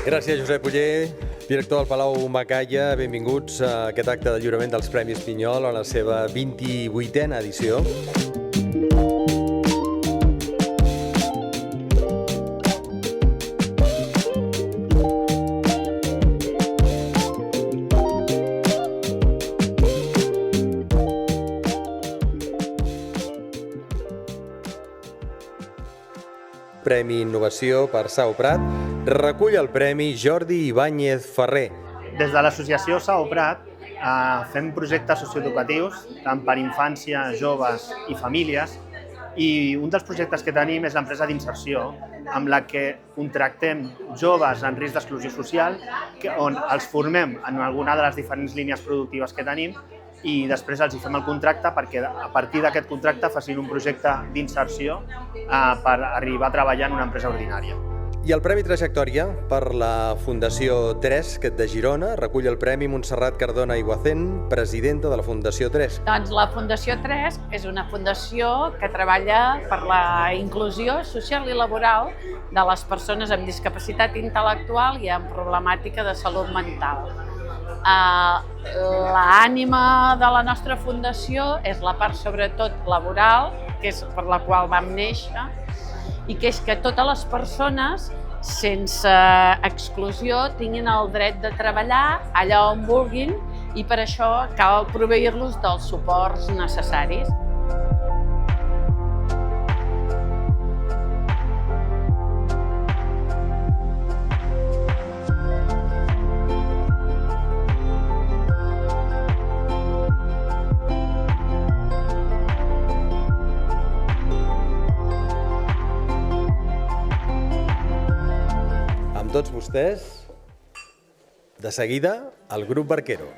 Gràcies, Josep Oller, director del Palau Macaya. Benvinguts a aquest acte de lliurament dels Premis Pinyol a la seva 28a edició. Premi Innovació per Sau Prat, recull el Premi Jordi Ibáñez Ferrer. Des de l'associació Sau Prat fem projectes socioeducatius tant per infància, joves i famílies, i un dels projectes que tenim és l'empresa d'inserció, amb la que contractem joves en risc d'exclusió social, on els formem en alguna de les diferents línies productives que tenim i després els hi fem el contracte perquè a partir d'aquest contracte facin un projecte d'inserció per arribar a treballar en una empresa ordinària. I el Premi Trajectòria per la Fundació 3 de Girona recull el Premi Montserrat Cardona Iguacén, presidenta de la Fundació 3. Doncs la Fundació 3 és una fundació que treballa per la inclusió social i laboral de les persones amb discapacitat intel·lectual i amb problemàtica de salut mental. L'ànima de la nostra fundació és la part sobretot laboral, que és per la qual vam néixer, i que és que totes les persones, sense exclusió, tinguin el dret de treballar allà on vulguin i per això cal proveir-los dels suports necessaris. Amb tots vostès, de seguida, el grup Barquero.